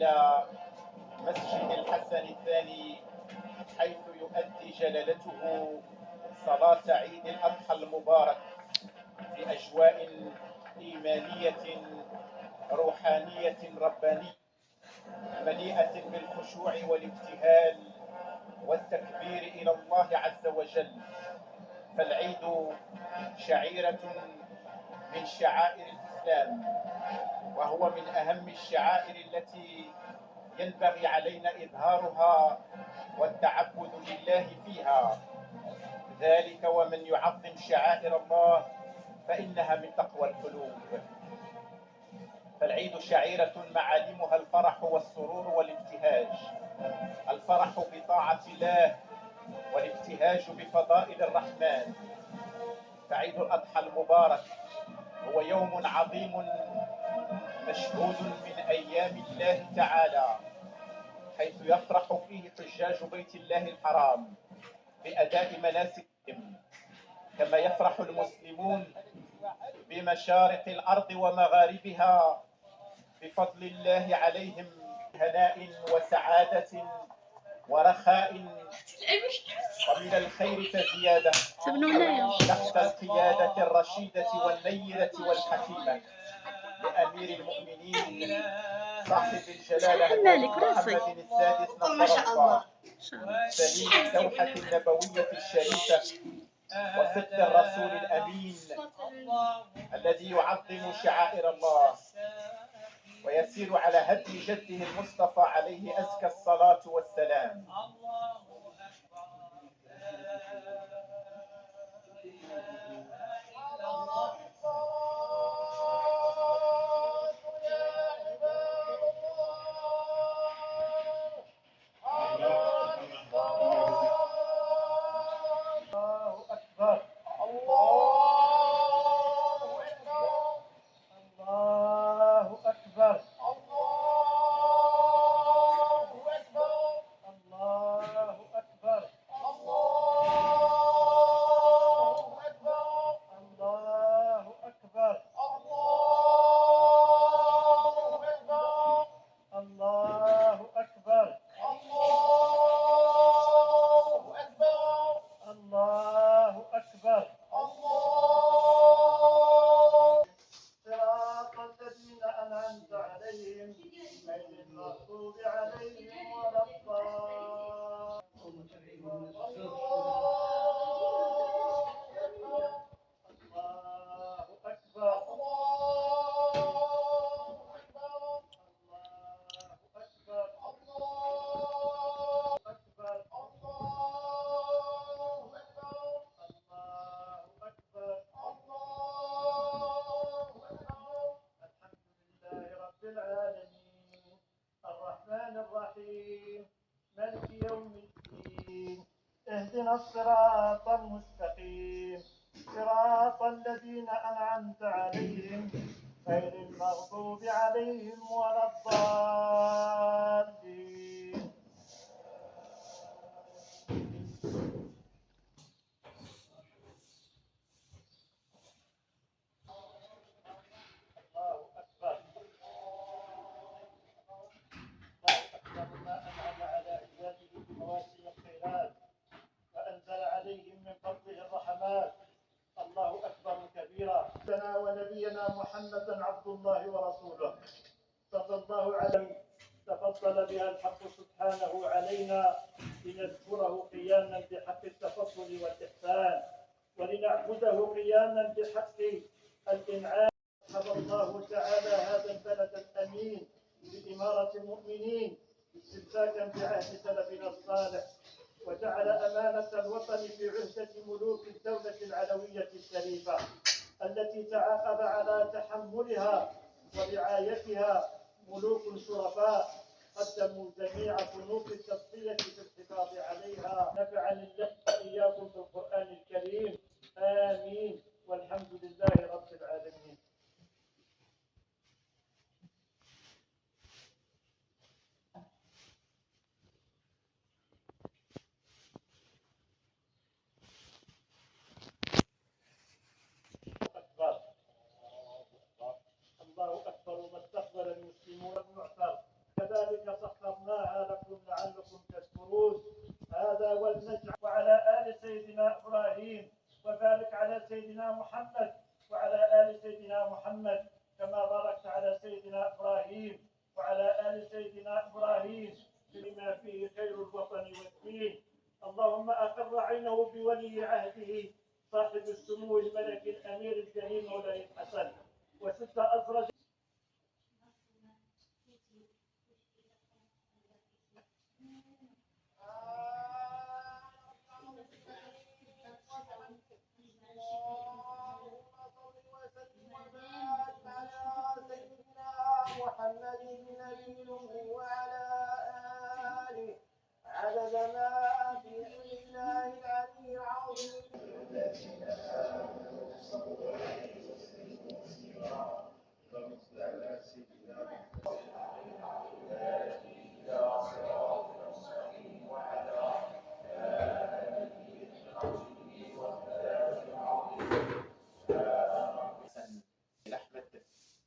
إلى مسجد الحسن الثاني، حيث يؤدي جلالته صلاة عيد الأضحى المبارك في أجواء إيمانية روحانية ربانية مليئة بالخشوع والابتهال والتكبير إلى الله عز وجل. فالعيد شعيرة من شعائر الإسلام، وهو من أهم الشعائر التي ينبغي علينا إظهارها والتعبد لله فيها. ذلك ومن يعظم شعائر الله فإنها من تقوى القلوب. فالعيد شعيرة معالمها الفرح والسرور والابتهاج، الفرح بطاعة الله والابتهاج بفضائل الرحمن. فعيد الأضحى المبارك هو يوم عظيم مشهود من أيام الله تعالى، حيث يفرح فيه حجاج بيت الله الحرام بأداء مناسكهم، كما يفرح المسلمون بمشارق الأرض ومغاربها بفضل الله عليهم، هناء وسعادة ورخاء ومن الخير فزيادة تحت القيادة الرشيدة والنيرة والحكيمة لأمير المؤمنين صاحب الجلالة محمد السادس نصر الله، سليم الدوحة النبوية الشريفة وصدق الرسول الأمين الذي يعظم شعائر الله ويسير على هدي جده المصطفى عليه أزكى الصلاة والسلام. مالك يوم الدين، اهدنا الصراط المستقيم، صراط الذين أنعمت عليهم غير المغضوب عليهم ولا الضالين. الله أكبر. ما أنعم على عباده بمواسم الخيرات وأنزل عليهم من فضله الرحمات. الله أكبر كبيرا. لنا ونبينا محمدا عبد الله ورسوله صلى الله عليه، تفضل بها الحق سبحانه علينا لنذكره قياما بحق التفضل والإحسان، ولنعبده قياما بحق الإنعام. حفظ الله تعالى هذا البلد الأمين بإمارة المؤمنين استمساكا بعهد سلفنا الصالح، وجعل أمانة الوطن في عهدة ملوك الدولة العلوية الشريفة التي تعاقب على تحملها ورعايتها ملوك شرفاء قدموا جميع فنون التضحية في الحفاظ عليها. نفعني الله وإياكم بالقرآن الكريم، آمين، والحمد لله رب العالمين. الله أكبر. ما استقبل المسلمون المعتر، كذلك سيدنا محمد وعلى آل سيدنا محمد كما باركت على سيدنا إبراهيم وعلى آل سيدنا إبراهيم بما فيه خير الوطن والدين. اللهم أقر عينه بولي عهده صاحب السمو الملك الأمير الكريم مولاي الحسن وست أزرج محمد النبي وعلى آله عدد ما في علم الله العلي العظيم.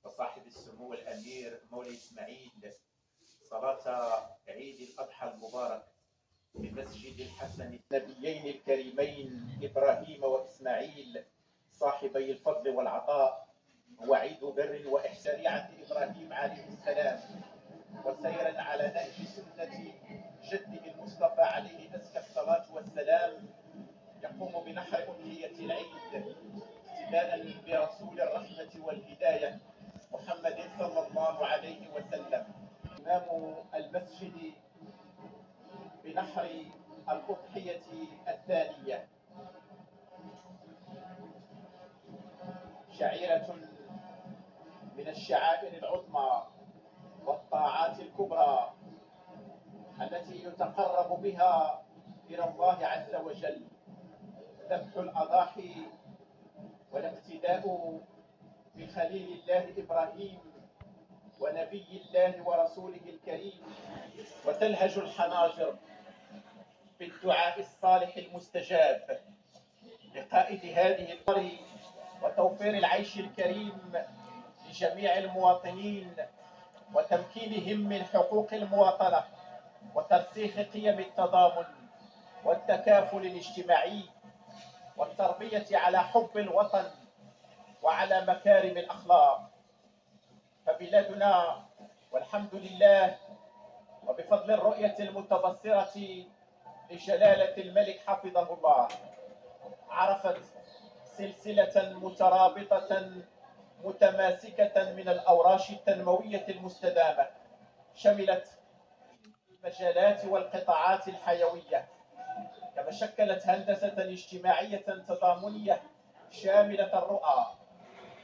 وصاحب السمو الأمير مولاي إسماعيل صلاة عيد الأضحى المبارك بمسجد الحسن النبيين الكريمين إبراهيم وإسماعيل صاحبي الفضل والعطاء، هو عيد بر وإحسان شريعة إبراهيم عليه السلام، وسيرا على نهج سنة جده المصطفى عليه أزكى الصلاة والسلام يقوم بنحر أضحية العيد اقتداء برسول الرحمة والهداية محمد صلى الله عليه وسلم. إمام المسجد بنحر الأضحية الثانية، شعيرة من الشعائر العظمى والطاعات الكبرى التي يتقرب بها إلى الله عز وجل. ذبح الأضاحي والاقتداء بخليل الله إبراهيم ونبي الله ورسوله الكريم، وتلهج الحناجر بالدعاء الصالح المستجاب لقائد هذه القرية وتوفير العيش الكريم لجميع المواطنين وتمكينهم من حقوق المواطنة وترسيخ قيم التضامن والتكافل الاجتماعي والتربية على حب الوطن وعلى مكارم الأخلاق. فبلادنا والحمد لله وبفضل الرؤية المتبصرة لجلالة الملك حفظه الله عرفت سلسلة مترابطة متماسكة من الأوراش التنموية المستدامة شملت المجالات والقطاعات الحيوية، كما شكلت هندسة اجتماعية تضامنية شاملة الرؤى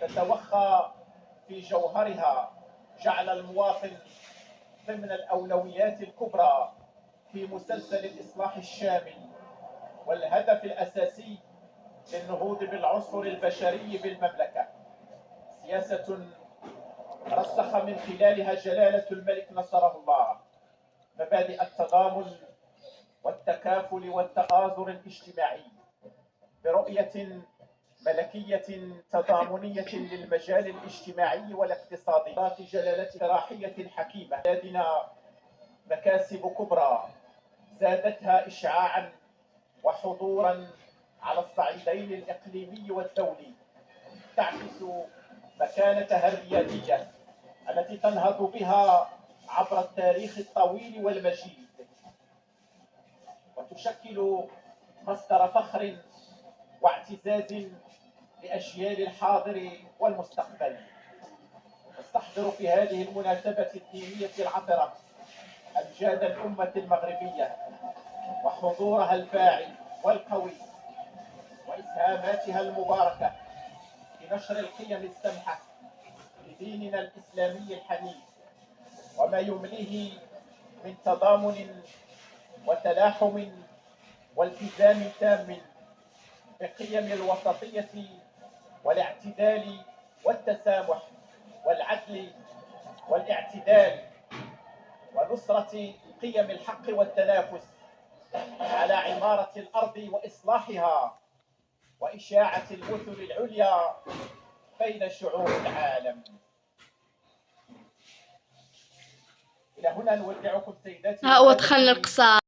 تتوخى في جوهرها جعل المواطن ضمن الأولويات الكبرى في مسلسل الإصلاح الشامل والهدف الأساسي للنهوض بالعنصر البشري بالمملكة. سياسة رسخ من خلالها جلالة الملك نصره الله مبادئ التضامن والتكافل والتآزر الاجتماعي برؤية ملكية تضامنية للمجال الاجتماعي والاقتصادي. جلالة راحية حكيمة بلادنا مكاسب كبرى زادتها إشعاعا وحضورا على الصعيدين الإقليمي والدولي، تعكس مكانتها الريادية التي تنهض بها عبر التاريخ الطويل والمجيد، وتشكل مصدر فخر واعتزاز لأجيال الحاضر والمستقبل. نستحضر في هذه المناسبة الدينية العطرة أمجاد الأمة المغربية وحضورها الفاعل والقوي وإسهاماتها المباركة في نشر القيم السمحة لديننا الإسلامي الحنيف وما يمليه من تضامن وتلاحم والتزام تام بقيم الوسطية والاعتدال والتسامح والعدل والاعتدال ونصرة قيم الحق والتنافس على عمارة الأرض وإصلاحها وإشاعة المثل العليا بين شعوب العالم. إلى هنا نودعكم سيداتي ودخلنا القصار.